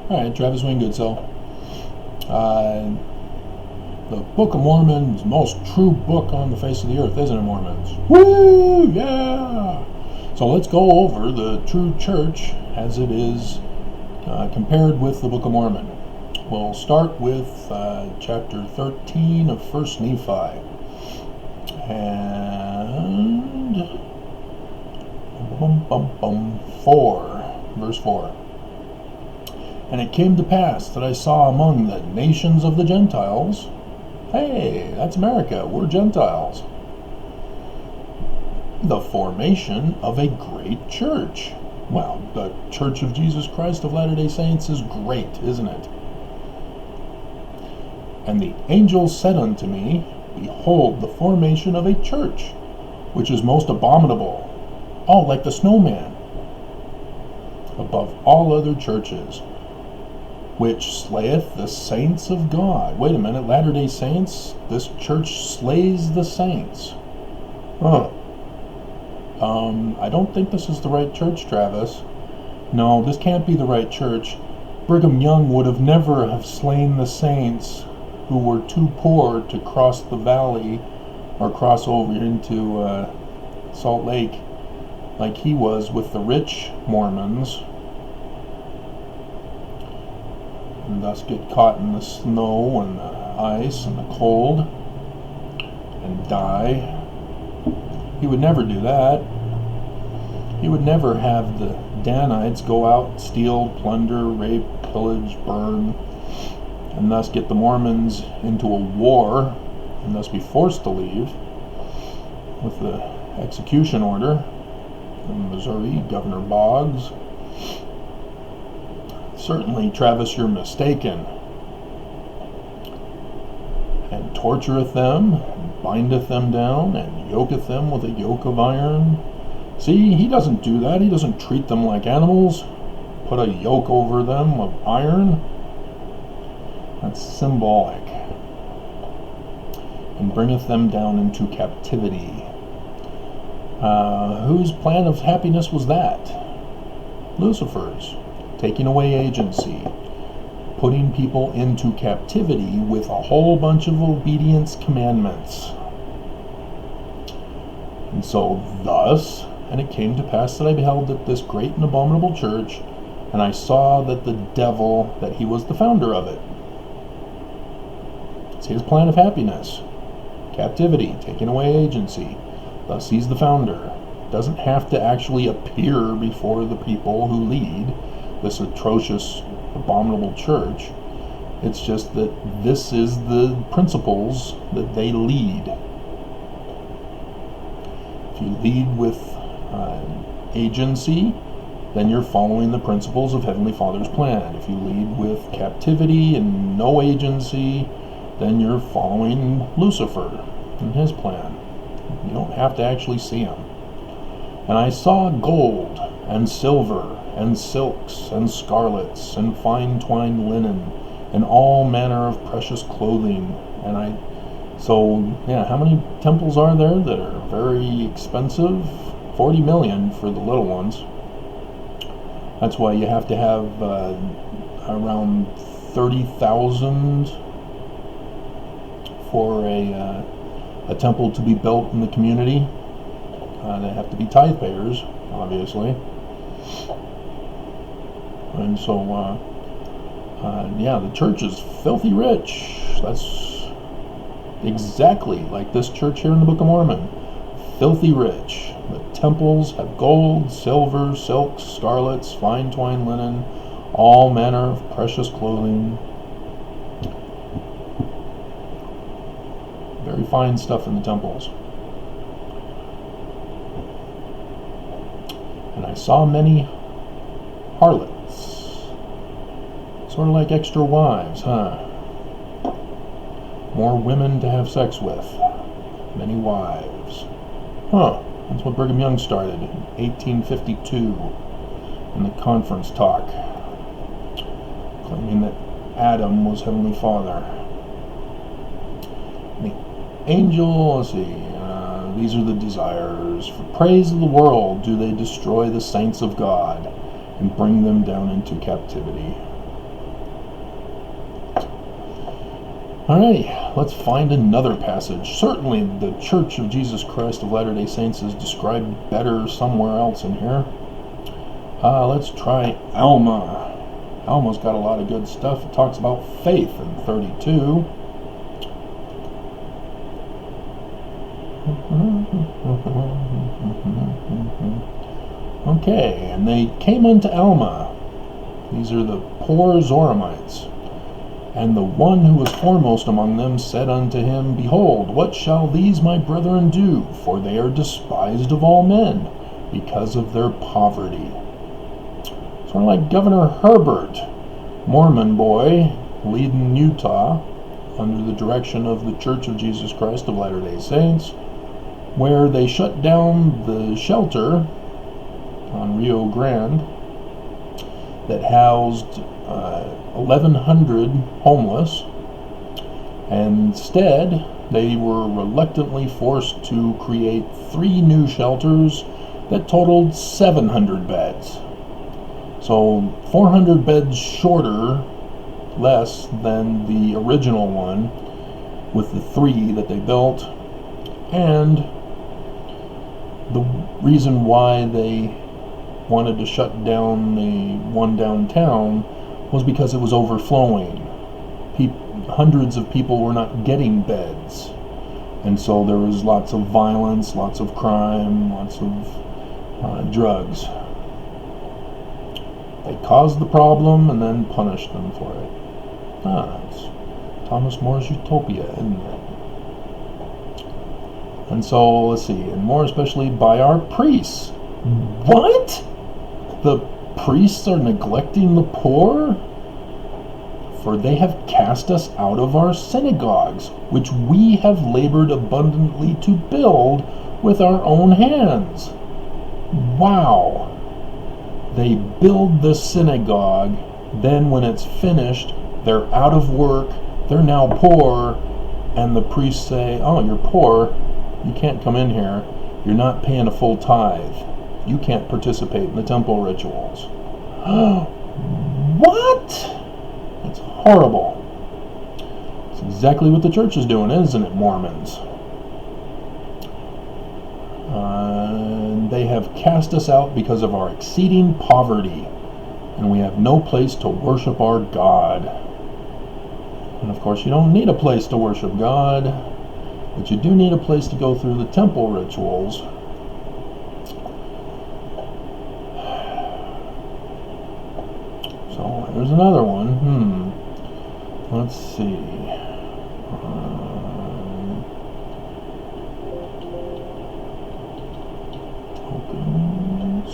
Alright, Travis Winggood. So, the Book of Mormon is the most true book on the face of the earth, isn't it, Mormons? Woo! Yeah! So let's go over the true church as it is compared with the Book of Mormon. We'll start with chapter 13 of 1st Nephi. And 4, verse 4. And it came to pass that I saw among the nations of the Gentiles, hey, that's America, we're Gentiles, the formation of a great church. Well, the Church of Jesus Christ of Latter-day Saints is great, isn't it? And the angel said unto me, Behold, the formation of a church, which is most abominable, like the snowman, above all other churches, which slayeth the saints of God. Wait a minute, Latter-day Saints? This church slays the saints. I don't think this is the right church, Travis. No, this can't be the right church. Brigham Young would have never have slain the saints who were too poor to cross the valley or cross over into Salt Lake like he was with the rich Mormons, and thus get caught in the snow and the ice and the cold and die. He would never do that. He would never have the Danites go out, steal, plunder, rape, pillage, burn, and thus get the Mormons into a war and thus be forced to leave with the execution order in Missouri, Governor Boggs. Certainly, Travis, you're mistaken. And tortureth them, and bindeth them down, and yoketh them with a yoke of iron. See, he doesn't do that. He doesn't treat them like animals. Put a yoke over them of iron. That's symbolic. And bringeth them down into captivity. Whose plan of happiness was that? Lucifer's. Taking away agency, putting people into captivity with a whole bunch of obedience commandments. And so thus, and it came to pass that I beheld that this great and abominable church, and I saw that the devil, that he was the founder of it. It's his plan of happiness. Captivity, taking away agency. Thus he's the founder. Doesn't have to actually appear before the people who lead this atrocious, abominable church. It's just that this is the principles that they lead. If you lead with agency, then you're following the principles of Heavenly Father's plan. If you lead with captivity and no agency, then you're following Lucifer and his plan. You don't have to actually see him. And I saw gold and silver and silks and scarlets and fine twined linen and all manner of precious clothing. And how many temples are there that are very expensive? 40 million for the little ones. That's why you have to have around 30,000 for a temple to be built in the community. They have to be tithe payers, obviously. And so, the church is filthy rich. That's exactly like this church here in the Book of Mormon. Filthy rich. The temples have gold, silver, silks, scarlets, fine twined linen, all manner of precious clothing. Very fine stuff in the temples. And I saw many harlots. Sort of like extra wives, huh? More women to have sex with. Many wives. That's what Brigham Young started in 1852 in the conference talk, claiming that Adam was Heavenly Father. The angel, let's see, these are the desires. For praise of the world do they destroy the saints of God and bring them down into captivity. Alright, let's find another passage. Certainly the Church of Jesus Christ of Latter-day Saints is described better somewhere else in here. Let's try Alma. Alma's got a lot of good stuff. It talks about faith in 32. Okay, and they came unto Alma. These are the poor Zoramites. And the one who was foremost among them said unto him, Behold, what shall these my brethren do? For they are despised of all men, because of their poverty. Sort of like Governor Herbert, Mormon boy, leading Utah, under the direction of the Church of Jesus Christ of Latter-day Saints, where they shut down the shelter on Rio Grande that housed 1,100 homeless, and instead they were reluctantly forced to create 3 new shelters that totaled 700 beds. So 400 beds shorter, less than the original one with the 3 that they built. And the reason why they wanted to shut down the one downtown was because it was overflowing. Hundreds of people were not getting beds, and so there was lots of violence, lots of crime, lots of drugs. They caused the problem and then punished them for it. It's Thomas More's Utopia, isn't it? And so, let's see, and more especially by our priests. What? The priests are neglecting the poor? For they have cast us out of our synagogues, which we have labored abundantly to build with our own hands. Wow. They build the synagogue, then when it's finished, they're out of work, they're now poor, and the priests say, oh, you're poor, you can't come in here, you're not paying a full tithe, you can't participate in the temple rituals. What? That's horrible. It's exactly what the church is doing, isn't it, Mormons? They have cast us out because of our exceeding poverty, and we have no place to worship our God. And of course, you don't need a place to worship God, but you do need a place to go through the temple rituals. So there's another one. Let's see. Tokens.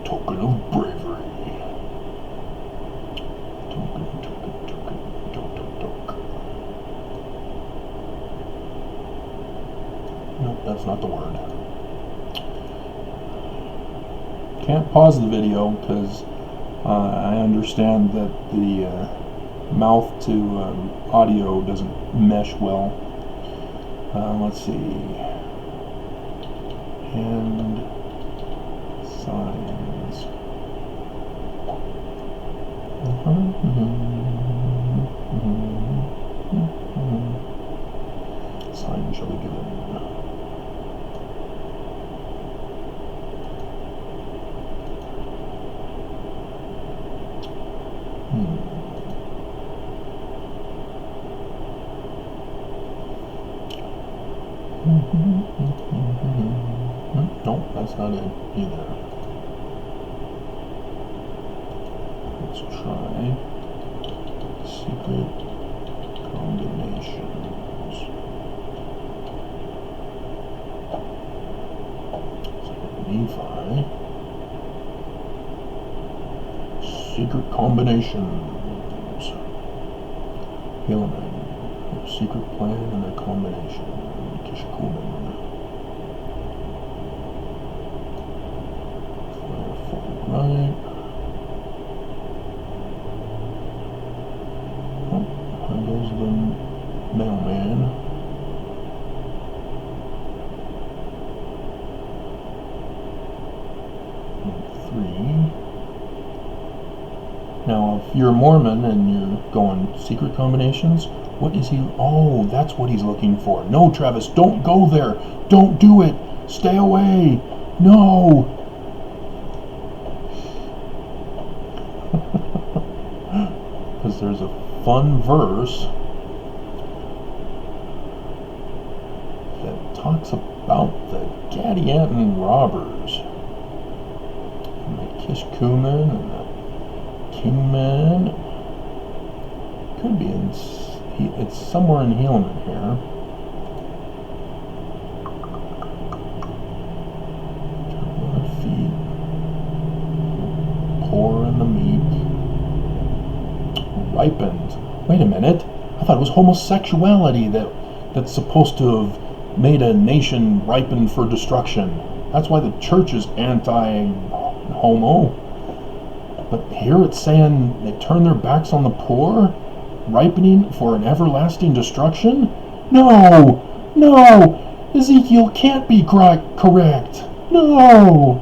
Token of bravery. Token. Nope, that's not the word. Can't pause the video because I understand that the mouth to audio doesn't mesh well. Let's see. Hand signs. Sign shall be given. Nope, that's not it either. Let's try secret combinations. Nephi. Secret combinations. Helaman. Secret plan and a combination. Kishkumen. Right. Oh, there goes the mailman. Now, if you're a Mormon and you're going secret combinations, what is he? Oh, that's what he's looking for. No, Travis, don't go there. Don't do it. Stay away. No. Because there's a fun verse that talks about the Gadianton robbers and the Kishkumen and the Kingmen. Could be it's somewhere in Helaman here. Their feet, poor and the meek, ripened. Wait a minute! I thought it was homosexuality that's supposed to have made a nation ripen for destruction. That's why the church is anti-homo. But here it's saying they turn their backs on the poor, ripening for an everlasting destruction? No! No! Ezekiel can't be correct! No!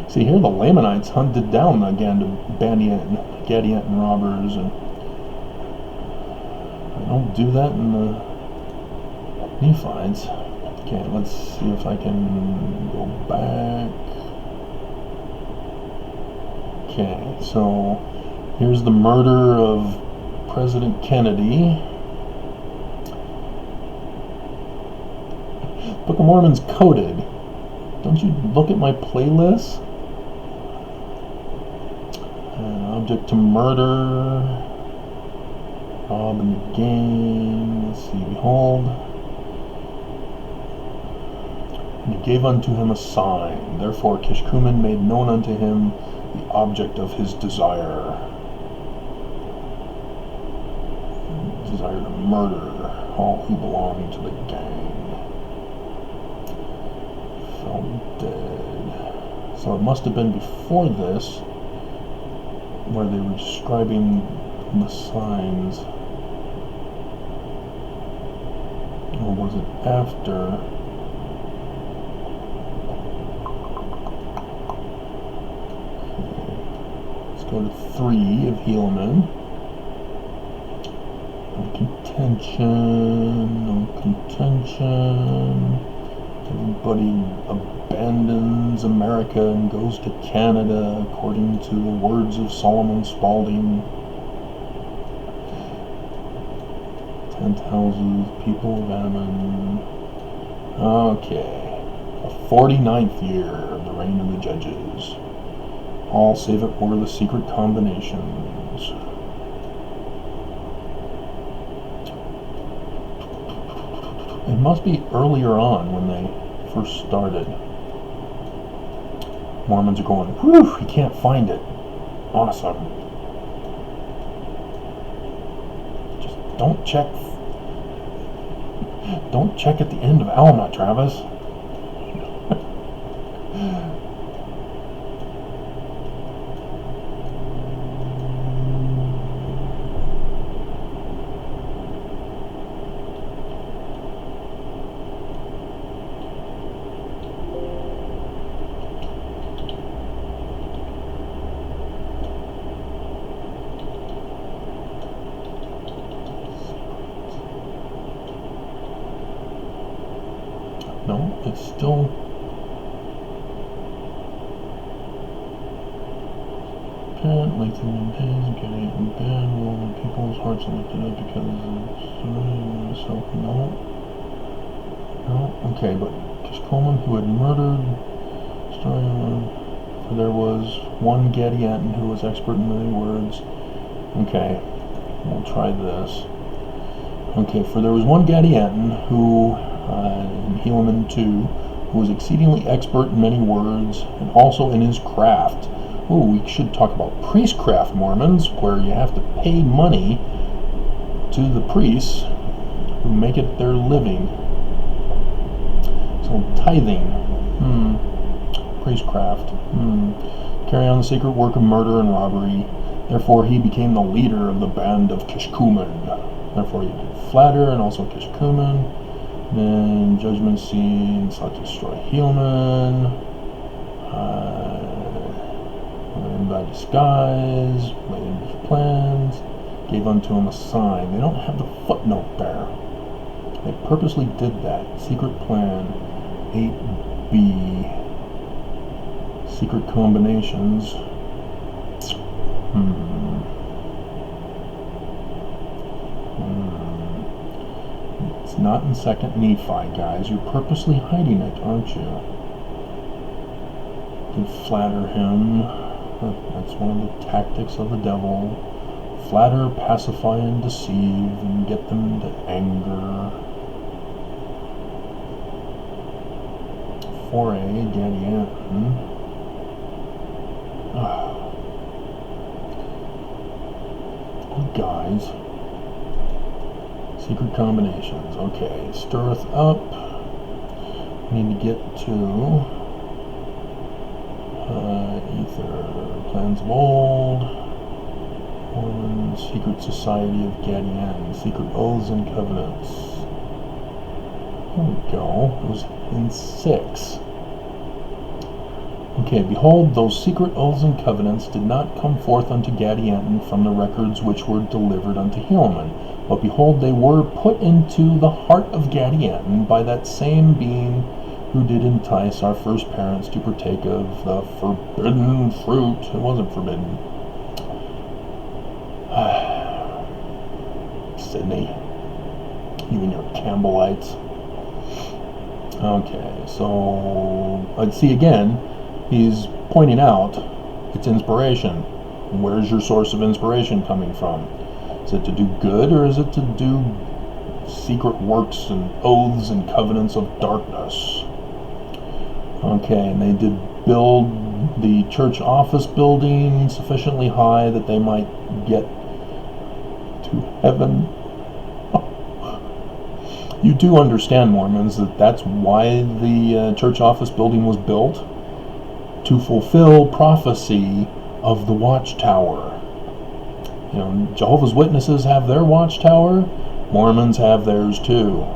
See, here the Lamanites hunted down again to Gadianton robbers, and I don't do that in the Nephites. Okay, let's see if I can go back. Okay, so here's the murder of President Kennedy. Book of Mormon's coded. Don't you look at my playlist? Object to murder. Rob in the game. Let's see, behold. And he gave unto him a sign. Therefore Kishkumen made known unto him the object of his desire. Desire to murder all who belong to the gang. Fell dead. So it must have been before this, where they were describing the signs. Or was it after? Go to 3 of Helaman. No contention. Everybody abandons America and goes to Canada, according to the words of Solomon Spaulding. 10th houses, people of Ammon. Okay. The 49th year of the reign of the judges. All save it were the secret combinations. It must be earlier on when they first started. Mormons are going, whew, he can't find it. Awesome. Just don't check. Don't check at the end of Alma, Travis. No, it's still apparently through days getting in bed when people's hearts are lifted up because it's so no. Okay, but Kishkumen who had murdered for there was one Gadianton who was expert in many words. Okay, we'll try this. Okay, for there was one Gadianton who in Helaman 2, who was exceedingly expert in many words, and also in his craft. Oh, we should talk about priestcraft Mormons, where you have to pay money to the priests who make it their living. So tithing, priestcraft, carry on the secret work of murder and robbery. Therefore he became the leader of the band of Kishkumen. Therefore he did flatter and also Kishkumen. Then judgment scene sought to destroy Helaman. by disguise, made his plans, gave unto him a sign. They don't have the footnote there. They purposely did that. Secret plan 8B. Secret combinations. It's not in 2nd Nephi, guys. You're purposely hiding it, aren't you? To flatter him. That's one of the tactics of the devil. Flatter, pacify, and deceive, and get them to anger. 4A, Gadianton. You guys. Secret combinations. Okay, stirreth up. We need to get to Ether. Plans of old. Mormon Secret Society of Gadian. Secret Oaths and Covenants. There we go. It was in 6. Okay, behold, those secret oaths and covenants did not come forth unto Gadianton from the records which were delivered unto Helaman. But behold, they were put into the heart of Gadianton by that same being who did entice our first parents to partake of the forbidden fruit. It wasn't forbidden. Sydney, you and your Campbellites. Okay, so I'd see again, he's pointing out it's inspiration. Where's your source of inspiration coming from? Is it to do good, or is it to do secret works and oaths and covenants of darkness? Okay, and they did build the church office building sufficiently high that they might get to heaven. You do understand, Mormons, that that's why the church office building was built? To fulfill prophecy of the watchtower. You know, Jehovah's Witnesses have their watchtower, Mormons have theirs too.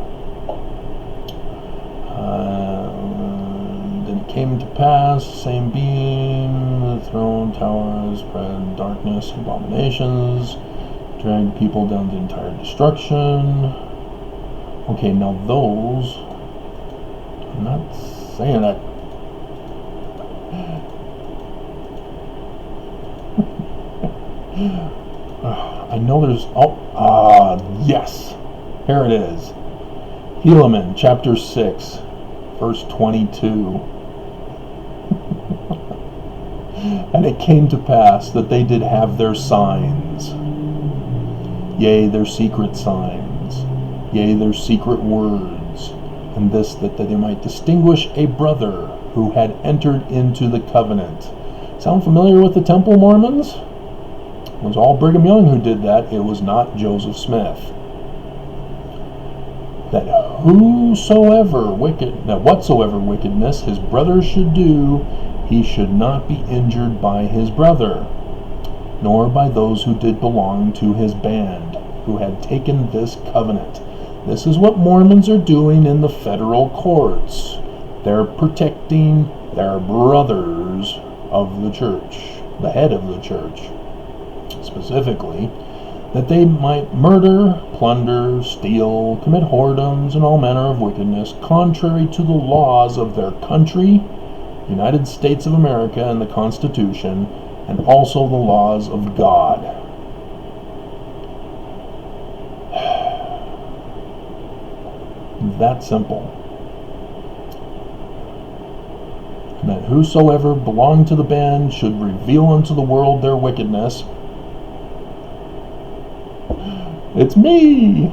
Then it came to pass, same beam, the throne tower spread darkness, abominations, dragged people down to entire destruction. Okay, now those, I'm not saying that. I know there's, yes, here it is. Helaman, chapter 6, verse 22. And it came to pass that they did have their signs, yea, their secret signs, yea, their secret words, and this that they might distinguish a brother who had entered into the covenant. Sound familiar with the Temple Mormons? It was all Brigham Young who did that. It was not Joseph Smith. That whatsoever wickedness his brother should do, he should not be injured by his brother, nor by those who did belong to his band, who had taken this covenant. This is what Mormons are doing in the federal courts. They're protecting their brothers of the church, the head of the church, specifically, that they might murder, plunder, steal, commit whoredoms, and all manner of wickedness, contrary to the laws of their country, United States of America, and the Constitution, and also the laws of God. That simple. And that whosoever belonged to the band should reveal unto the world their wickedness. It's me!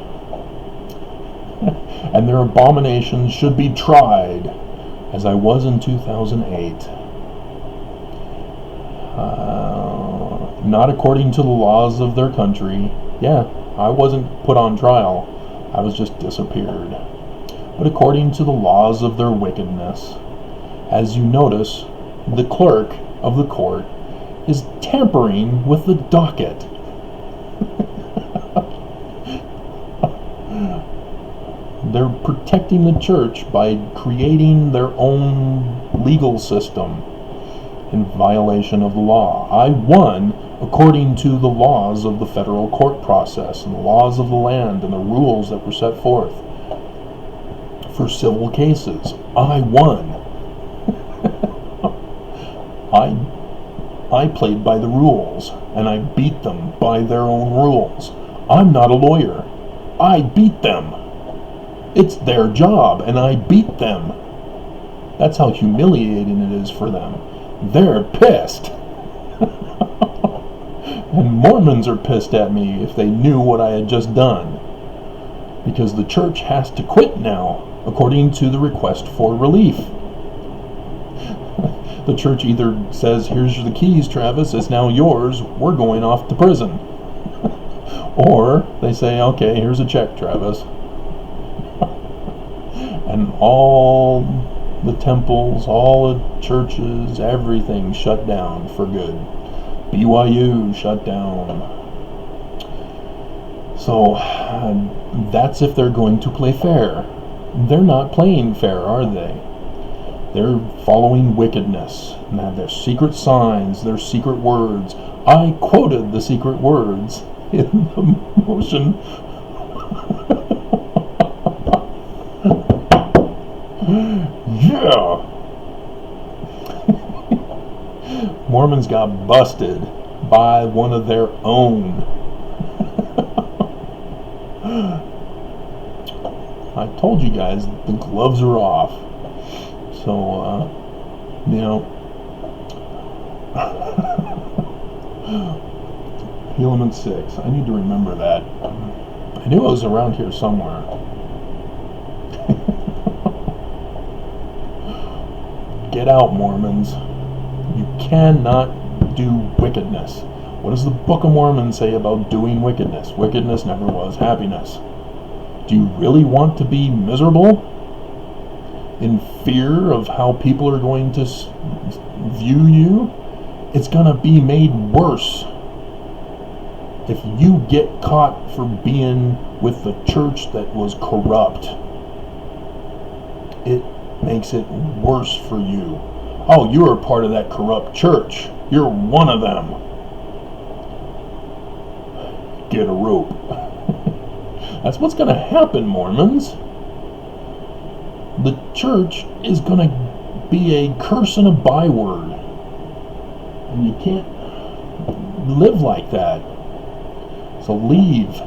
And their abominations should be tried, as I was in 2008. Not according to the laws of their country. Yeah, I wasn't put on trial. I was just disappeared. But according to the laws of their wickedness. As you notice, the clerk of the court is tampering with the docket. They're protecting the church by creating their own legal system. in violation of the law. I won according to the laws of the federal court process and the laws of the land and the rules that were set forth for civil cases. I won. I played by the rules, and I beat them by their own rules. I'm not a lawyer. I beat them. It's their job, and I beat them. That's how humiliating it is for them. They're pissed. And Mormons are pissed at me if they knew what I had just done. Because the church has to quit now, according to the request for relief. The church either says, here's the keys, Travis, it's now yours, we're going off to prison. Or they say, okay, here's a check, Travis. And all the temples, all the churches, everything shut down for good. BYU shut down. So that's if they're going to play fair. They're not playing fair, are they? They're following wickedness, and have their secret signs, their secret words. I quoted the secret words in the motion. Yeah! Mormons got busted by one of their own. I told you guys, the gloves are off. So, Helaman 6. I need to remember that. I knew it was around here somewhere. Get out, Mormons. You cannot do wickedness. What does the Book of Mormon say about doing wickedness? Wickedness never was happiness. Do you really want to be miserable? In fear of how people are going to view you? It's going to be made worse if you get caught for being with the church that was corrupt. It makes it worse for you. Oh, you're a part of that corrupt church. You're one of them. Get a rope. That's what's going to happen, Mormons. The church is going to be a curse and a byword. And you can't live like that. So leave.